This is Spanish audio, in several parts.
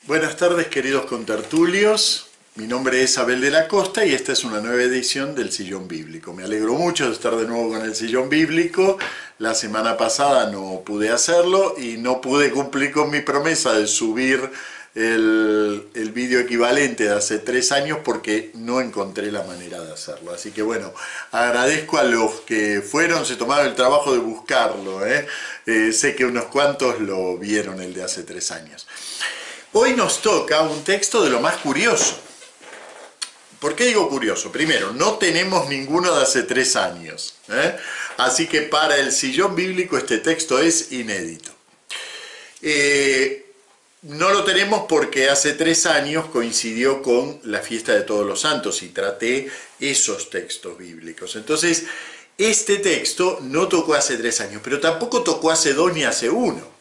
Buenas tardes, queridos contertulios. Mi nombre es Abel de la Costa y esta es una nueva edición del Sillón Bíblico. Me alegro mucho de estar de nuevo con el Sillón Bíblico. La semana pasada no pude hacerlo y no pude cumplir con mi promesa de subir el vídeo equivalente de hace 3 años porque no encontré la manera de hacerlo. Así que bueno, agradezco a los que fueron, se tomaron el trabajo de buscarlo. Sé que unos cuantos lo vieron el de hace 3 años. Hoy nos toca un texto de lo más curioso. ¿Por qué digo curioso? Primero, no tenemos ninguno de hace 3 años. Así que para el Sillón Bíblico este texto es inédito. No lo tenemos porque hace 3 años coincidió con la fiesta de Todos los Santos y traté esos textos bíblicos. Entonces, este texto no tocó hace 3 años, pero tampoco tocó hace 2 ni hace 1.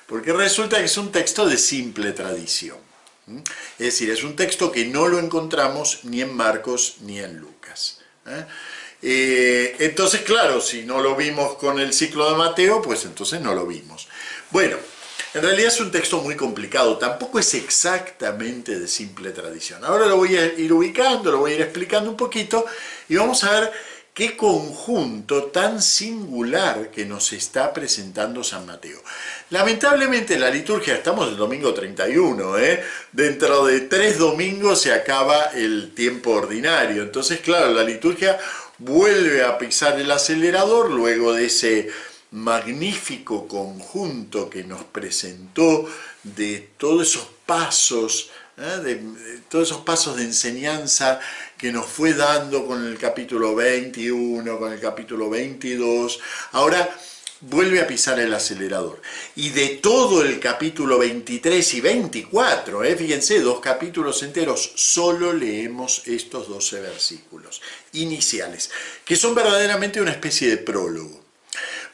Porque resulta que es un texto de simple tradición. Es decir, es un texto que no lo encontramos ni en Marcos ni en Lucas. Entonces, claro, si no lo vimos con el ciclo de Mateo, pues entonces no lo vimos. Bueno, en realidad es un texto muy complicado, tampoco es exactamente de simple tradición. Ahora lo voy a ir ubicando, lo voy a ir explicando un poquito y vamos a ver qué conjunto tan singular que nos está presentando San Mateo. Lamentablemente la liturgia, estamos el domingo 31, dentro de 3 domingos se acaba el tiempo ordinario. Entonces, claro, la liturgia vuelve a pisar el acelerador luego de ese magnífico conjunto que nos presentó de todos esos pasos, de todos esos pasos de enseñanza que nos fue dando con el capítulo 21, con el capítulo 22, ahora vuelve a pisar el acelerador. Y de todo el capítulo 23 y 24, fíjense, 2 capítulos enteros, solo leemos estos 12 versículos iniciales, que son verdaderamente una especie de prólogo.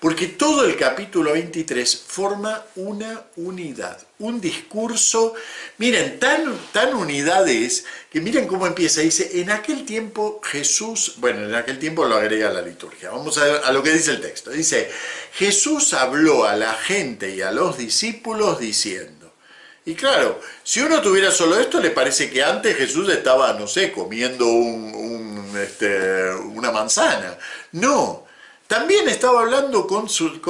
Porque todo el capítulo 23 forma una unidad, un discurso, miren, tan unidad es, que miren cómo empieza, dice, en aquel tiempo Jesús, bueno, en aquel tiempo lo agrega la liturgia, vamos a ver a lo que dice el texto, dice, Jesús habló a la gente y a los discípulos diciendo, y claro, si uno tuviera solo esto, le parece que antes Jesús estaba, no sé, comiendo una manzana, no. También estaba hablando con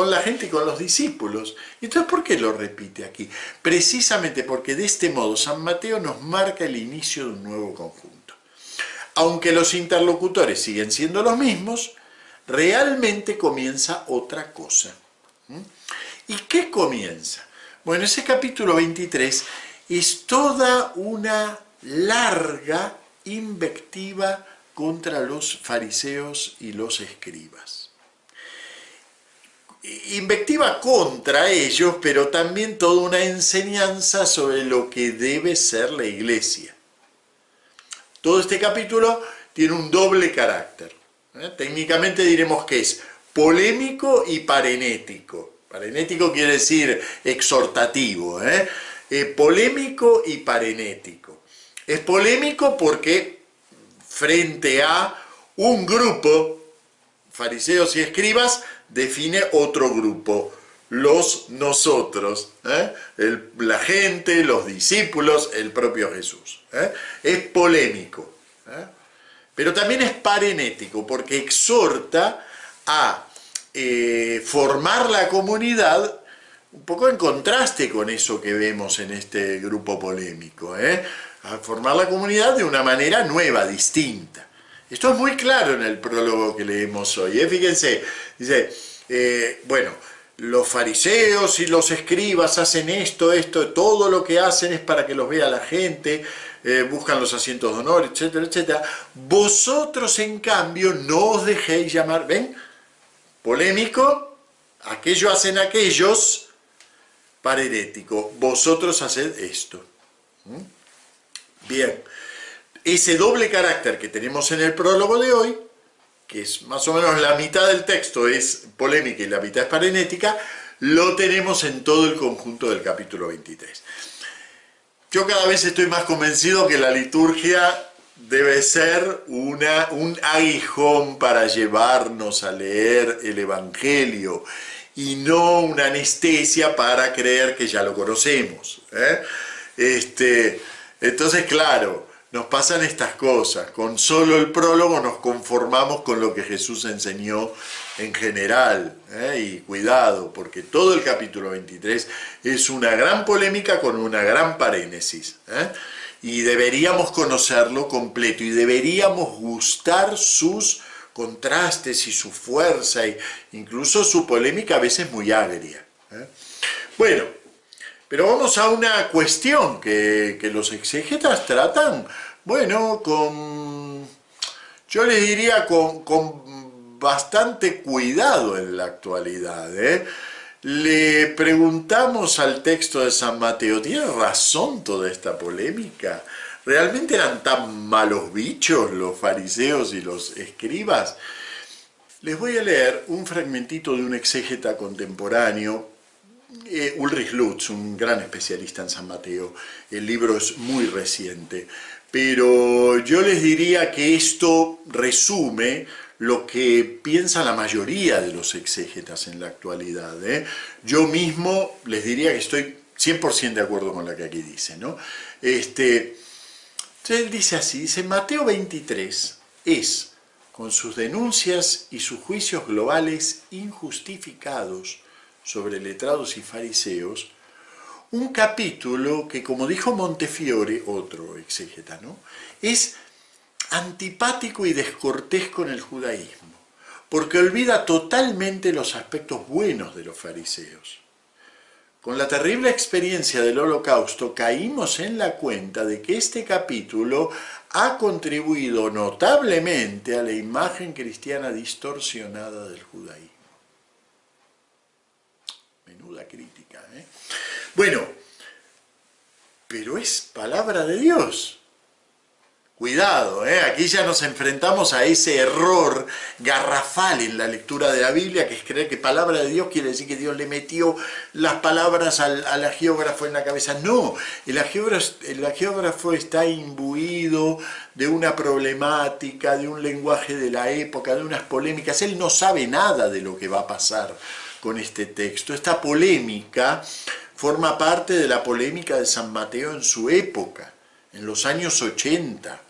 la gente y con los discípulos. Entonces, ¿por qué lo repite aquí? Precisamente porque de este modo San Mateo nos marca el inicio de un nuevo conjunto. Aunque los interlocutores siguen siendo los mismos, realmente comienza otra cosa. ¿Y qué comienza? Bueno, ese capítulo 23 es toda una larga invectiva contra los fariseos y los escribas. Invectiva contra ellos, pero también toda una enseñanza sobre lo que debe ser la iglesia. Todo este capítulo tiene un doble carácter. Técnicamente diremos que es polémico y parenético. Parenético quiere decir exhortativo. Polémico y parenético. Es polémico porque frente a un grupo, fariseos y escribas, define otro grupo, los nosotros, la gente, los discípulos, el propio Jesús. Es polémico, pero también es parenético, porque exhorta a formar la comunidad, un poco en contraste con eso que vemos en este grupo polémico, a formar la comunidad de una manera nueva, distinta. Esto es muy claro en el prólogo que leemos hoy. Fíjense, dice, bueno, los fariseos y los escribas hacen esto, todo lo que hacen es para que los vea la gente, buscan los asientos de honor, etcétera, etcétera. Vosotros, en cambio, no os dejéis llamar, ¿ven? Polémico, aquello hacen aquellos, parenético, vosotros haced esto. Bien. Ese doble carácter que tenemos en el prólogo de hoy, que es más o menos la mitad del texto es polémica y la mitad es parenética, lo tenemos en todo el conjunto del capítulo 23. Yo cada vez estoy más convencido que la liturgia debe ser un aguijón para llevarnos a leer el Evangelio y no una anestesia para creer que ya lo conocemos. Entonces, claro, nos pasan estas cosas. Con solo el prólogo nos conformamos con lo que Jesús enseñó en general. Y cuidado, porque todo el capítulo 23 es una gran polémica con una gran paréntesis. Y deberíamos conocerlo completo y deberíamos gustar sus contrastes y su fuerza, e incluso su polémica a veces muy agria. Bueno, pero vamos a una cuestión que los exégetas tratan, bueno, yo les diría con bastante cuidado en la actualidad. Le preguntamos al texto de San Mateo, ¿tiene razón toda esta polémica? ¿Realmente eran tan malos bichos los fariseos y los escribas? Les voy a leer un fragmentito de un exégeta contemporáneo, Ulrich Lutz, un gran especialista en San Mateo. El libro es muy reciente, pero yo les diría que esto resume lo que piensa la mayoría de los exégetas en la actualidad. Yo mismo les diría que estoy 100% de acuerdo con lo que aquí dice, ¿no? Entonces él dice así, dice, Mateo 23 es, con sus denuncias y sus juicios globales injustificados sobre letrados y fariseos, un capítulo que, como dijo Montefiore, otro exégeta, ¿no?, es antipático y descortés con el judaísmo, porque olvida totalmente los aspectos buenos de los fariseos. Con la terrible experiencia del Holocausto caímos en la cuenta de que este capítulo ha contribuido notablemente a la imagen cristiana distorsionada del judaísmo. Menuda crítica, ¿eh? Bueno, pero es palabra de Dios. Cuidado, aquí ya nos enfrentamos a ese error garrafal en la lectura de la Biblia, que es creer que palabra de Dios quiere decir que Dios le metió las palabras al agiógrafo en la cabeza. No, el agiógrafo está imbuido de una problemática, de un lenguaje de la época, de unas polémicas. Él no sabe nada de lo que va a pasar con este texto. Esta polémica forma parte de la polémica de San Mateo en su época, en los años 80,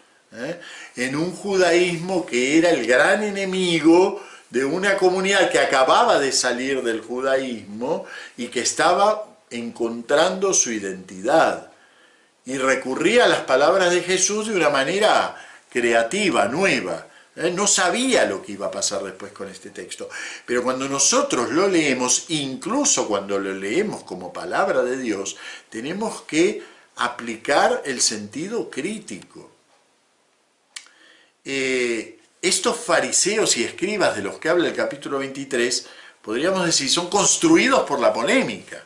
en un judaísmo que era el gran enemigo de una comunidad que acababa de salir del judaísmo y que estaba encontrando su identidad. Y recurría a las palabras de Jesús de una manera creativa, nueva. No sabía lo que iba a pasar después con este texto. Pero cuando nosotros lo leemos, incluso cuando lo leemos como palabra de Dios, tenemos que aplicar el sentido crítico. Estos fariseos y escribas de los que habla el capítulo 23, podríamos decir, son construidos por la polémica.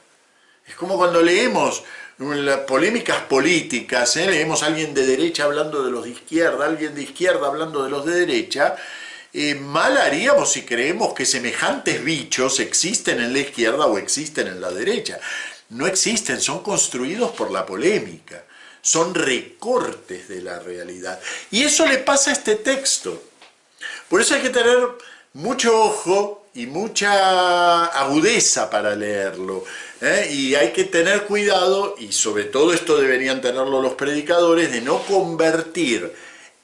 Es como cuando leemos las polémicas políticas, leemos a alguien de derecha hablando de los de izquierda, alguien de izquierda hablando de los de derecha. Mal haríamos si creemos que semejantes bichos existen en la izquierda o existen en la derecha. No existen, son construidos por la polémica, son recortes de la realidad. Y eso le pasa a este texto. Por eso hay que tener mucho ojo y mucha agudeza para leerlo. Y hay que tener cuidado, y sobre todo esto deberían tenerlo los predicadores, de no convertir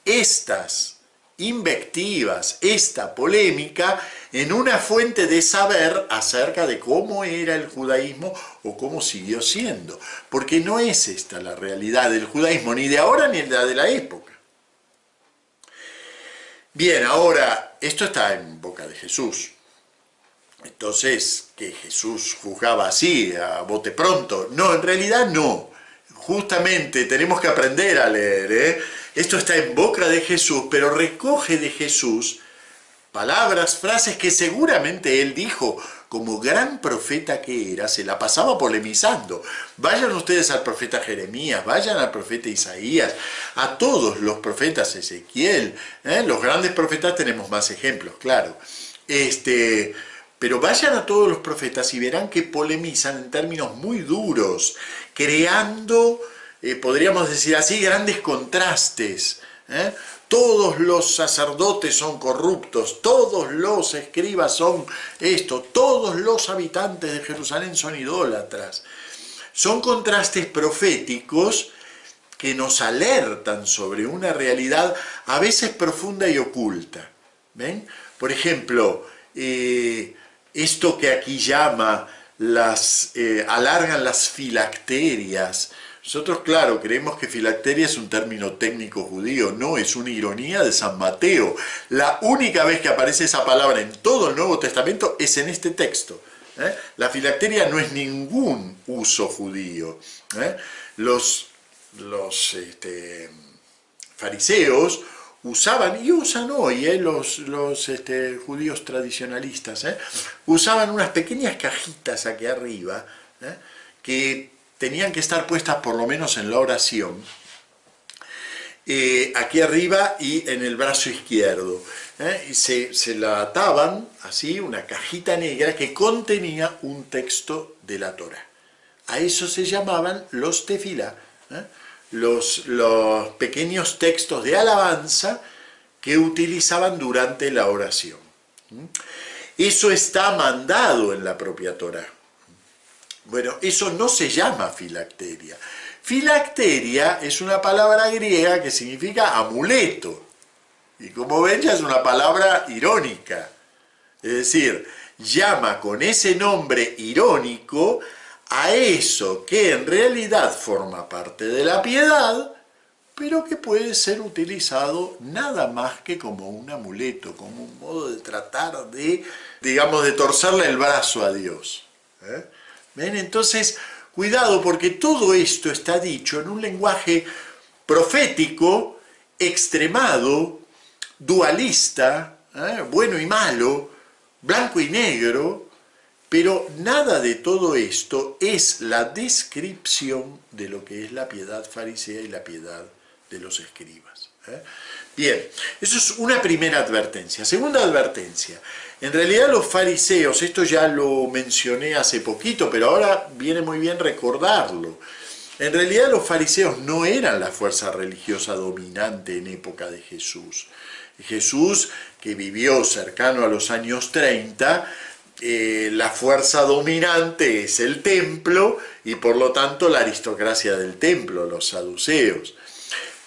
estas invectivas, esta polémica, en una fuente de saber acerca de cómo era el judaísmo o cómo siguió siendo. Porque no es esta la realidad del judaísmo, ni de ahora ni la de la época. Bien, ahora, esto está en boca de Jesús. Entonces, ¿que Jesús juzgaba así, a bote pronto? No, en realidad no. Justamente tenemos que aprender a leer, Esto está en boca de Jesús, pero recoge de Jesús palabras, frases que seguramente él dijo, como gran profeta que era, se la pasaba polemizando. Vayan ustedes al profeta Jeremías, vayan al profeta Isaías, a todos los profetas, Ezequiel, los grandes profetas tenemos más ejemplos, claro. Pero vayan a todos los profetas y verán que polemizan en términos muy duros, creando, podríamos decir así, grandes contrastes. Todos los sacerdotes son corruptos, todos los escribas son esto, todos los habitantes de Jerusalén son idólatras. Son contrastes proféticos que nos alertan sobre una realidad a veces profunda y oculta. ¿Ven? Por ejemplo, esto que aquí llama alargan las filacterias. Nosotros, claro, creemos que filacteria es un término técnico judío. No, es una ironía de San Mateo. La única vez que aparece esa palabra en todo el Nuevo Testamento es en este texto. La filacteria no es ningún uso judío. Los fariseos usaban, y usan hoy los judíos tradicionalistas, usaban unas pequeñas cajitas aquí arriba, que tenían que estar puestas por lo menos en la oración, aquí arriba y en el brazo izquierdo, y se la ataban así, una cajita negra que contenía un texto de la Torá. A eso se llamaban los tefilá, los pequeños textos de alabanza que utilizaban durante la oración. Eso está mandado en la propia Torá. Bueno, eso no se llama filacteria. Filacteria es una palabra griega que significa amuleto. Y como ven, ya es una palabra irónica. Es decir, llama con ese nombre irónico a eso que en realidad forma parte de la piedad, pero que puede ser utilizado nada más que como un amuleto, como un modo de tratar de, digamos, de torcerle el brazo a Dios. ¿Ven? Entonces, cuidado, porque todo esto está dicho en un lenguaje profético, extremado, dualista, bueno y malo, blanco y negro, pero nada de todo esto es la descripción de lo que es la piedad farisea y la piedad de los escribas. Bien, eso es una primera advertencia. Segunda advertencia, en realidad los fariseos, esto ya lo mencioné hace poquito, pero ahora viene muy bien recordarlo. En realidad los fariseos no eran la fuerza religiosa dominante en época de Jesús. Jesús, que vivió cercano a los años 30, la fuerza dominante es el templo y por lo tanto la aristocracia del templo, los saduceos.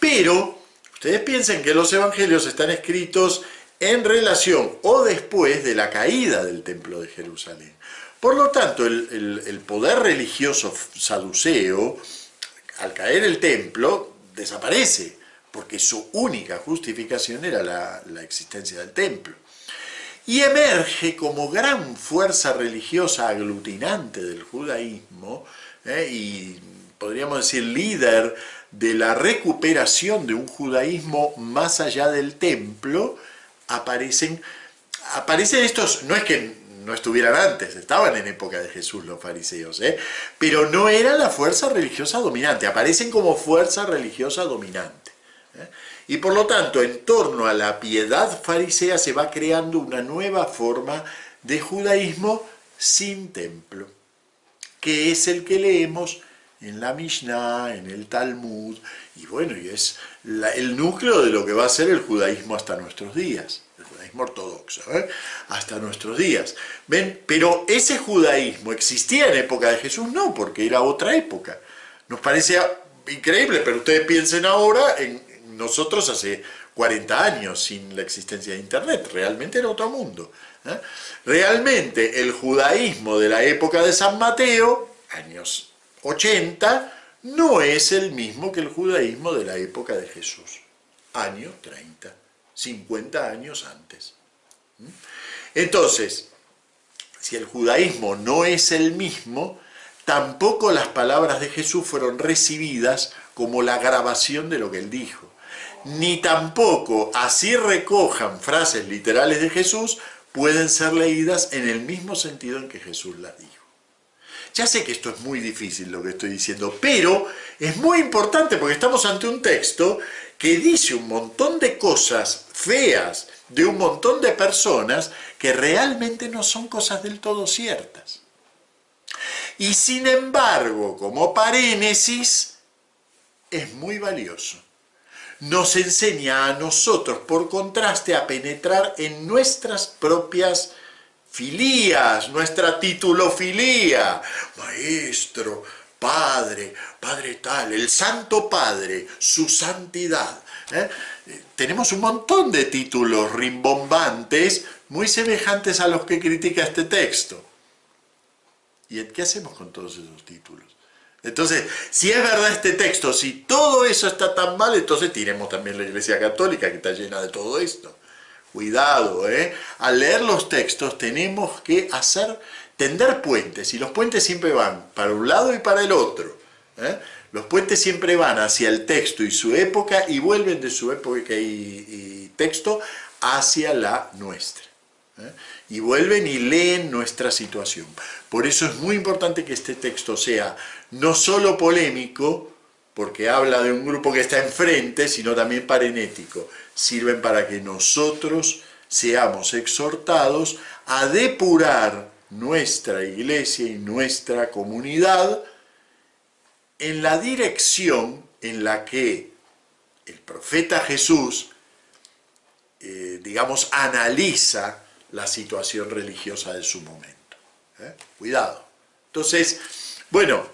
Pero ustedes piensen que los evangelios están escritos en relación o después de la caída del templo de Jerusalén. Por lo tanto, el poder religioso saduceo, al caer el templo, desaparece, porque su única justificación era la existencia del templo. Y emerge como gran fuerza religiosa aglutinante del judaísmo, y podríamos decir líder de la recuperación de un judaísmo más allá del templo, aparecen estos, no es que no estuvieran antes, estaban en época de Jesús los fariseos, pero no era la fuerza religiosa dominante, aparecen como fuerza religiosa dominante. Y por lo tanto, en torno a la piedad farisea se va creando una nueva forma de judaísmo sin templo, que es el que leemos en la Mishnah, en el Talmud, y bueno, y es el núcleo de lo que va a ser el judaísmo hasta nuestros días, el judaísmo ortodoxo, hasta nuestros días. ¿Ven? Pero ese judaísmo existía en época de Jesús, no, porque era otra época. Nos parece increíble, pero ustedes piensen ahora en nosotros hace 40 años sin la existencia de Internet, realmente era otro mundo. Realmente el judaísmo de la época de San Mateo, años 80, no es el mismo que el judaísmo de la época de Jesús, año 30, 50 años antes. Entonces, si el judaísmo no es el mismo, tampoco las palabras de Jesús fueron recibidas como la grabación de lo que él dijo. Ni tampoco, así recojan frases literales de Jesús, pueden ser leídas en el mismo sentido en que Jesús las dijo. Ya sé que esto es muy difícil lo que estoy diciendo, pero es muy importante porque estamos ante un texto que dice un montón de cosas feas de un montón de personas que realmente no son cosas del todo ciertas. Y sin embargo, como parénesis, es muy valioso. Nos enseña a nosotros, por contraste, a penetrar en nuestras propias filías, nuestra titulofilía. Maestro, Padre, Padre tal, el Santo Padre, su santidad. Tenemos un montón de títulos rimbombantes muy semejantes a los que critica este texto. ¿Y qué hacemos con todos esos títulos? Entonces, si es verdad este texto, si todo eso está tan mal, entonces tiremos también la Iglesia Católica, que está llena de todo esto. Cuidado, al leer los textos tenemos que tender puentes, y los puentes siempre van para un lado y para el otro. Los puentes siempre van hacia el texto y su época, y vuelven de su época y texto hacia la nuestra. Y vuelven y leen nuestra situación. Por eso es muy importante que este texto sea no solo polémico, porque habla de un grupo que está enfrente, sino también parenético. Sirven para que nosotros seamos exhortados a depurar nuestra iglesia y nuestra comunidad en la dirección en la que el profeta Jesús, digamos, analiza la situación religiosa de su momento. Cuidado. Entonces, bueno,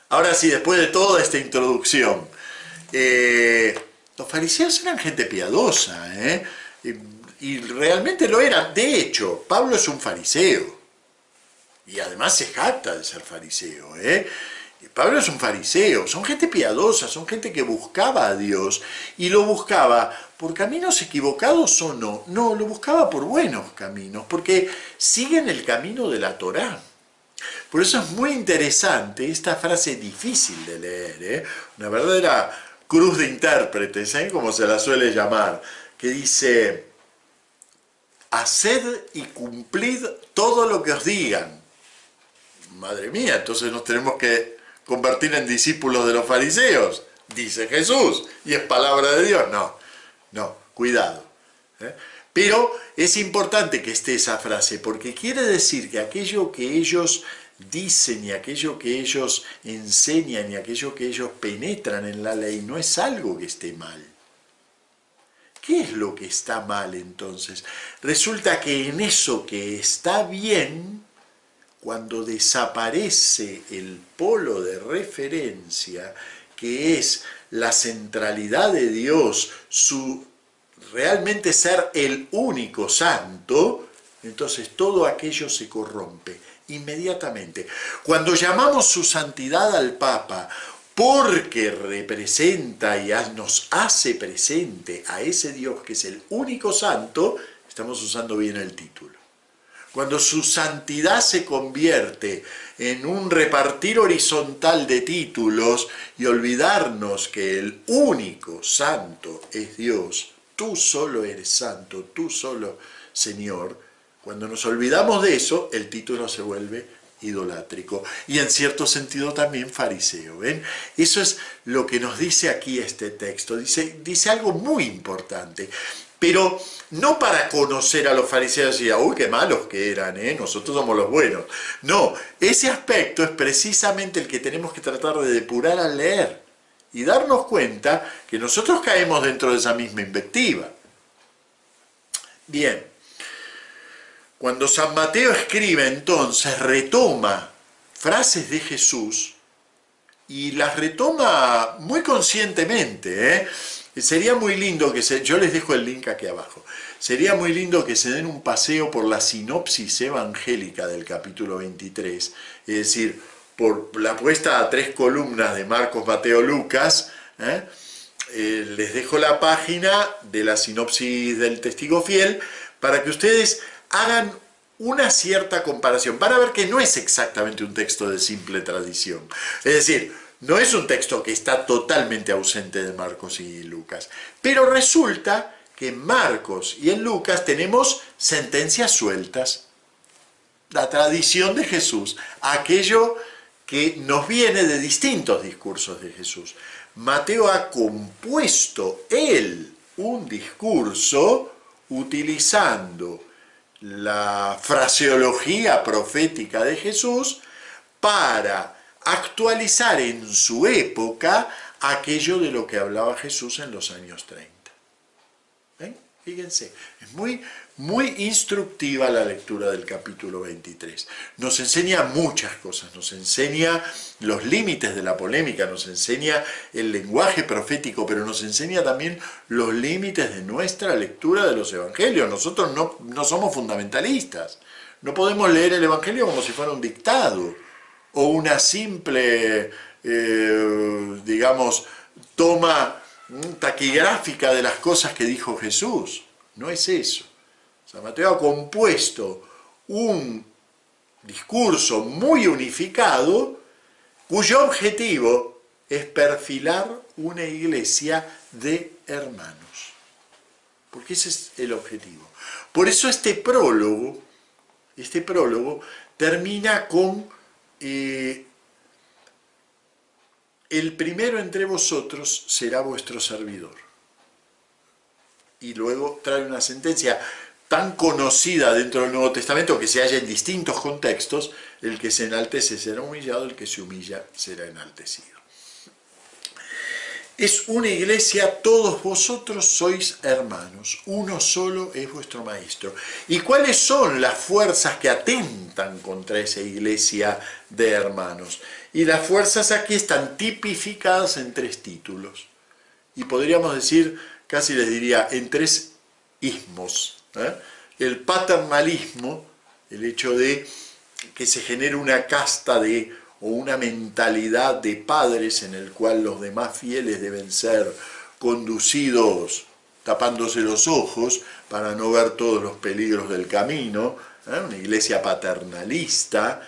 ahora sí, después de toda esta introducción, los fariseos eran gente piadosa, y realmente lo eran. De hecho, Pablo es un fariseo, y además se jacta de ser fariseo. Pablo es un fariseo, son gente piadosa, son gente que buscaba a Dios, y lo buscaba por caminos equivocados o no. No, lo buscaba por buenos caminos, porque siguen el camino de la Torá. Por eso es muy interesante esta frase difícil de leer, una verdadera cruz de intérpretes, como se la suele llamar, que dice: haced y cumplid todo lo que os digan. Madre mía, entonces nos tenemos que convertir en discípulos de los fariseos, dice Jesús, y es palabra de Dios. No, cuidado. Pero es importante que esté esa frase, porque quiere decir que aquello que ellos dicen y aquello que ellos enseñan y aquello que ellos penetran en la ley no es algo que esté mal. ¿Qué es lo que está mal entonces? Resulta que en eso que está bien, cuando desaparece el polo de referencia, que es la centralidad de Dios, su realmente ser el único santo, entonces todo aquello se corrompe inmediatamente. Cuando llamamos su santidad al Papa, porque representa y nos hace presente a ese Dios que es el único santo, estamos usando bien el título. Cuando su santidad se convierte en un repartir horizontal de títulos y olvidarnos que el único santo es Dios, tú solo eres santo, tú solo Señor, cuando nos olvidamos de eso, el título se vuelve idolátrico y en cierto sentido también fariseo. ¿Ven? Eso es lo que nos dice aquí este texto. Dice algo muy importante. Pero no para conocer a los fariseos y decir, uy, qué malos que eran, nosotros somos los buenos. No, ese aspecto es precisamente el que tenemos que tratar de depurar al leer y darnos cuenta que nosotros caemos dentro de esa misma invectiva. Bien, cuando San Mateo escribe entonces, retoma frases de Jesús y las retoma muy conscientemente, Sería muy lindo yo les dejo el link aquí abajo, sería muy lindo que se den un paseo por la sinopsis evangélica del capítulo 23, es decir, por la puesta a 3 columnas de Marcos, Mateo, Lucas. Les dejo la página de la sinopsis del Testigo Fiel para que ustedes hagan una cierta comparación, para ver que no es exactamente un texto de simple tradición, es decir, no es un texto que está totalmente ausente de Marcos y Lucas, pero resulta que en Marcos y en Lucas tenemos sentencias sueltas, la tradición de Jesús, aquello que nos viene de distintos discursos de Jesús. Mateo ha compuesto él un discurso utilizando la fraseología profética de Jesús para actualizar en su época aquello de lo que hablaba Jesús en los años 30. ¿Ven? Fíjense, es muy muy instructiva la lectura del capítulo 23. Nos enseña muchas cosas, nos enseña los límites de la polémica, nos enseña el lenguaje profético, pero nos enseña también los límites de nuestra lectura de los evangelios. Nosotros no somos fundamentalistas, no podemos leer el evangelio como si fuera un dictado o una simple, digamos, toma taquigráfica de las cosas que dijo Jesús. No es eso. San Mateo ha compuesto un discurso muy unificado cuyo objetivo es perfilar una iglesia de hermanos. Porque ese es el objetivo. Por eso este prólogo termina con el primero entre vosotros será vuestro servidor. Y luego trae una sentencia tan conocida dentro del Nuevo Testamento que se halla en distintos contextos: el que se enaltece será humillado, el que se humilla será enaltecido. Es una iglesia, todos vosotros sois hermanos, uno solo es vuestro maestro. ¿Y cuáles son las fuerzas que atentan contra esa iglesia de hermanos? Y las fuerzas aquí están tipificadas en 3 títulos. Y podríamos decir, casi les diría, en 3 ismos. El paternalismo, el hecho de que se genere una casta o una mentalidad de padres en el cual los demás fieles deben ser conducidos tapándose los ojos para no ver todos los peligros del camino, una iglesia paternalista,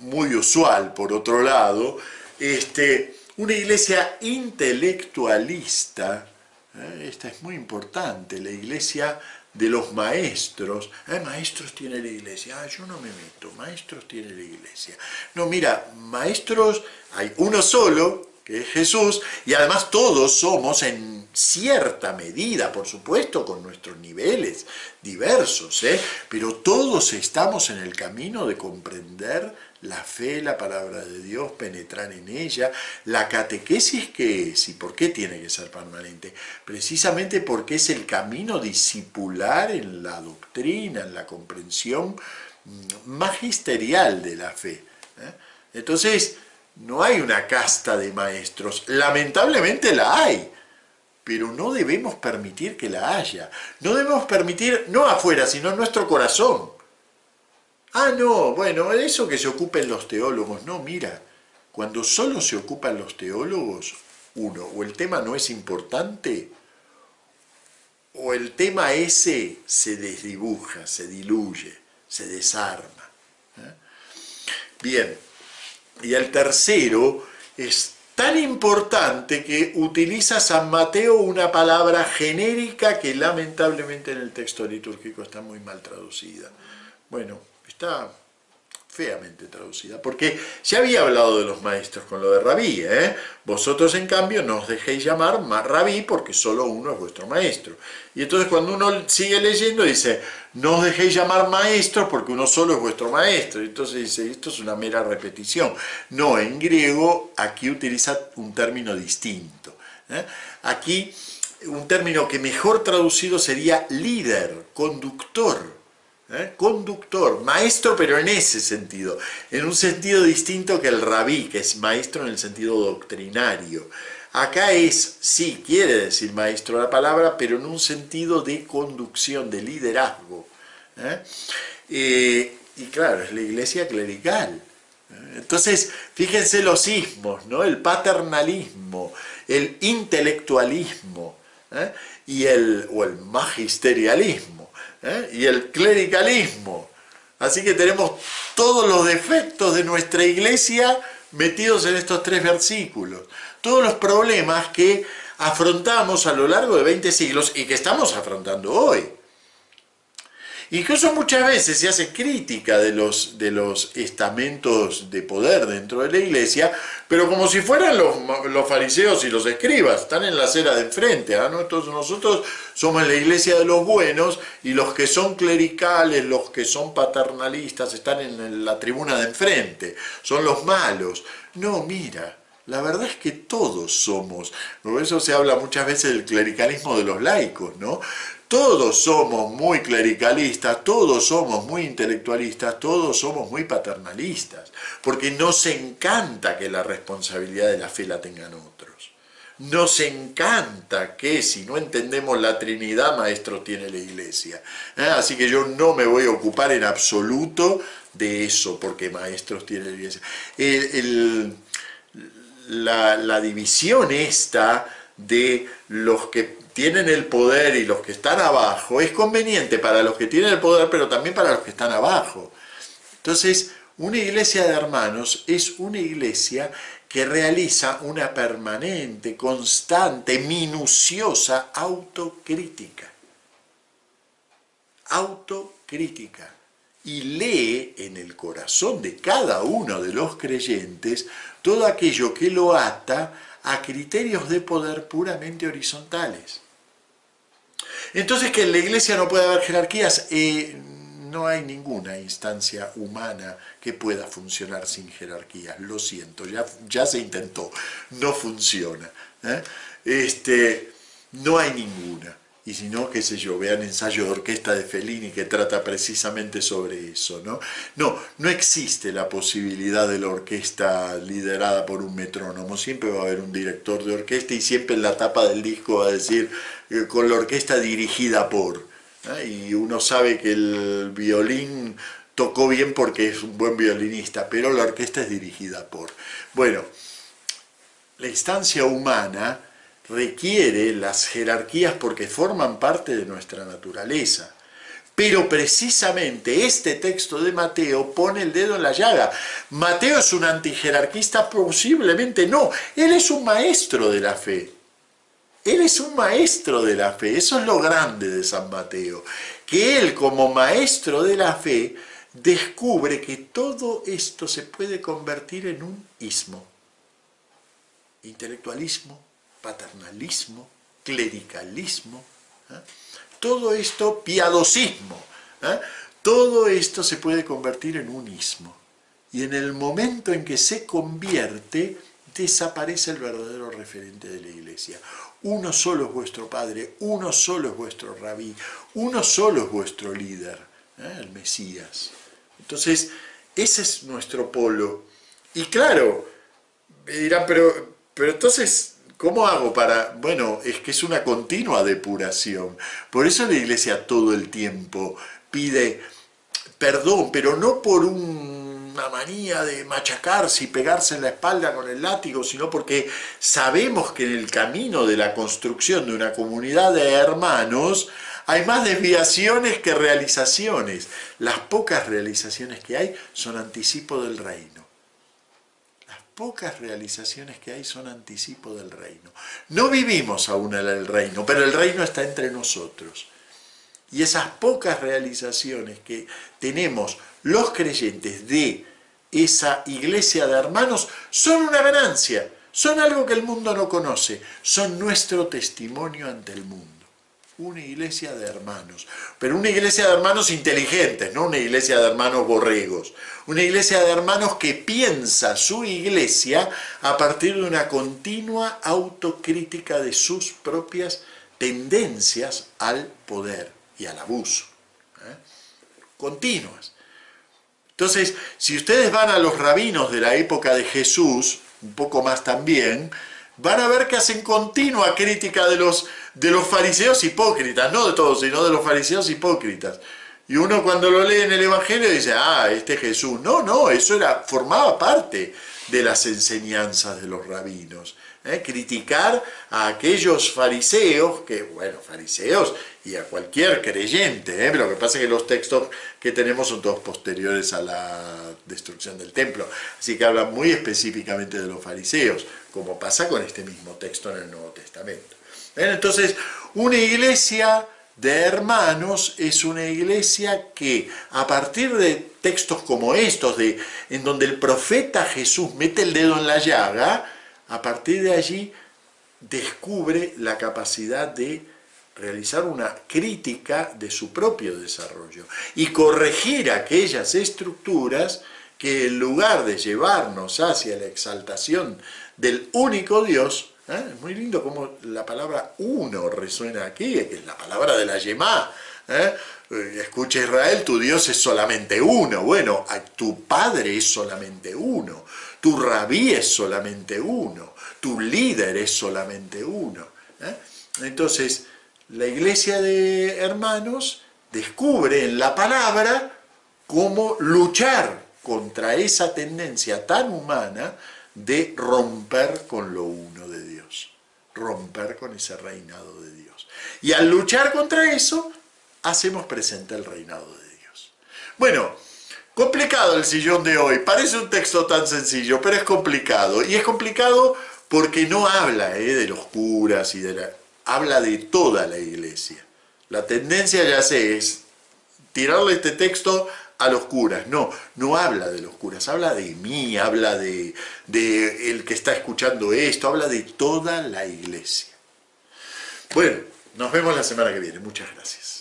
muy usual por otro lado, una iglesia intelectualista. Esta es muy importante, la iglesia de los maestros. Maestros tiene la iglesia. Yo no me meto, maestros tiene la iglesia. No, mira, maestros hay uno solo, que es Jesús, y además todos somos en cierta medida, por supuesto, con nuestros niveles diversos, pero todos estamos en el camino de comprender la fe, la palabra de Dios, penetrar en ella. La catequesis, ¿qué es? ¿Y por qué tiene que ser permanente? Precisamente porque es el camino discipular en la doctrina, en la comprensión magisterial de la fe. Entonces, no hay una casta de maestros. Lamentablemente la hay, pero no debemos permitir que la haya. No debemos permitir, no afuera, sino en nuestro corazón. No, bueno, eso que se ocupen los teólogos. No, mira, cuando solo se ocupan los teólogos, o el tema no es importante, o el tema ese se desdibuja, se diluye, se desarma. Bien, y el tercero es tan importante que utiliza San Mateo una palabra genérica que lamentablemente en el texto litúrgico está muy mal traducida. Bueno, está feamente traducida, porque ya había hablado de los maestros con lo de rabí, Vosotros en cambio no os dejéis llamar rabí porque solo uno es vuestro maestro. Y entonces cuando uno sigue leyendo dice, no os dejéis llamar maestros porque uno solo es vuestro maestro. Y entonces dice, esto es una mera repetición. No, en griego aquí utiliza un término distinto. Aquí un término que mejor traducido sería líder, conductor. Conductor, maestro, pero en ese sentido, en un sentido distinto que el rabí, que es maestro en el sentido doctrinario. Acá sí, quiere decir maestro la palabra, pero en un sentido de conducción, de liderazgo. Y claro, es la iglesia clerical. Entonces, fíjense los ismos, ¿no? El paternalismo, el intelectualismo, o el magisterialismo. Y el clericalismo. Así que tenemos todos los defectos de nuestra iglesia metidos en estos 3 versículos. Todos los problemas que afrontamos a lo largo de 20 siglos y que estamos afrontando hoy. Incluso muchas veces se hace crítica de los estamentos de poder dentro de la iglesia, pero como si fueran los fariseos y los escribas, están en la acera de enfrente. Entonces nosotros somos la iglesia de los buenos y los que son clericales, los que son paternalistas, están en la tribuna de enfrente, son los malos. No, mira, la verdad es que todos somos, por eso se habla muchas veces del clericalismo de los laicos, ¿no? Todos somos muy clericalistas, todos somos muy intelectualistas, todos somos muy paternalistas, porque nos encanta que la responsabilidad de la fe la tengan otros. Nos encanta que si no entendemos la Trinidad, maestro tiene la Iglesia. Así que yo no me voy a ocupar en absoluto de eso, porque maestros tiene la Iglesia. La división esta de los que tienen el poder y los que están abajo es conveniente para los que tienen el poder, pero también para los que están abajo. Entonces, una iglesia de hermanos es una iglesia que realiza una permanente, constante, minuciosa autocrítica. Autocrítica. Y lee en el corazón de cada uno de los creyentes todo aquello que lo ata a criterios de poder puramente horizontales. Entonces, que en la iglesia no puede haber jerarquías, no hay ninguna instancia humana que pueda funcionar sin jerarquías, lo siento, ya se intentó, no funciona. No hay ninguna. Y si no, qué sé yo, vean Ensayo de Orquesta de Fellini que trata precisamente sobre eso, ¿no? No existe la posibilidad de la orquesta liderada por un metrónomo, siempre va a haber un director de orquesta y siempre en la tapa del disco va a decir con la orquesta dirigida por, y uno sabe que el violín tocó bien porque es un buen violinista, pero la orquesta es dirigida por. Bueno, la instancia humana requiere las jerarquías porque forman parte de nuestra naturaleza. Pero precisamente este texto de Mateo pone el dedo en la llaga. Mateo es un antijerarquista, posiblemente no. Él es un maestro de la fe. Él es un maestro de la fe. Eso es lo grande de San Mateo. Que él, como maestro de la fe, descubre que todo esto se puede convertir en un ismo. Intelectualismo, paternalismo, clericalismo, todo esto, piadosismo, todo esto se puede convertir en un ismo. Y en el momento en que se convierte, desaparece el verdadero referente de la iglesia. Uno solo es vuestro Padre, uno solo es vuestro Rabí, uno solo es vuestro líder, el Mesías. Entonces, ese es nuestro polo. Y claro, me dirán, pero entonces, ¿cómo hago para...? Bueno, es que es una continua depuración. Por eso la iglesia todo el tiempo pide perdón, pero no por una manía de machacarse y pegarse en la espalda con el látigo, sino porque sabemos que en el camino de la construcción de una comunidad de hermanos hay más desviaciones que realizaciones. Las pocas realizaciones que hay son anticipo del reino. Pocas realizaciones que hay son anticipo del reino. No vivimos aún en el reino, pero el reino está entre nosotros. Y esas pocas realizaciones que tenemos los creyentes de esa iglesia de hermanos son una ganancia, son algo que el mundo no conoce, son nuestro testimonio ante el mundo. Una iglesia de hermanos, pero una iglesia de hermanos inteligentes, no una iglesia de hermanos borregos, una iglesia de hermanos que piensa su iglesia a partir de una continua autocrítica de sus propias tendencias al poder y al abuso, continuas. Entonces, si ustedes van a los rabinos de la época de Jesús, un poco más también, van a ver que hacen continua crítica de los fariseos hipócritas, no de todos, sino de los fariseos hipócritas. Y uno cuando lo lee en el Evangelio dice, este es Jesús. No, eso formaba parte de las enseñanzas de los rabinos. Criticar a aquellos fariseos, fariseos y a cualquier creyente, lo que pasa es que los textos que tenemos son todos posteriores a la destrucción del templo, así que hablan muy específicamente de los fariseos, como pasa con este mismo texto en el Nuevo Testamento. Entonces, una iglesia de hermanos es una iglesia que, a partir de textos como estos, en donde el profeta Jesús mete el dedo en la llaga, a partir de allí descubre la capacidad de realizar una crítica de su propio desarrollo y corregir aquellas estructuras que, en lugar de llevarnos hacia la exaltación del único Dios, Es muy lindo cómo la palabra uno resuena aquí, que es la palabra de la Yemá. Escucha Israel, tu Dios es solamente uno. Bueno, tu Padre es solamente uno. Tu Rabí es solamente uno. Tu líder es solamente uno. Entonces, la iglesia de hermanos descubre en la palabra cómo luchar contra esa tendencia tan humana de romper con lo uno de Dios, romper con ese reinado de Dios. Y al luchar contra eso, hacemos presente el reinado de Dios. Bueno, complicado el sillón de hoy, parece un texto tan sencillo, pero es complicado. Y es complicado porque no habla de los curas y habla de toda la iglesia. La tendencia, ya sé, es tirarle este texto a los curas. No, no habla de los curas, habla de mí, habla de el que está escuchando esto, habla de toda la iglesia. Bueno, nos vemos la semana que viene. Muchas gracias.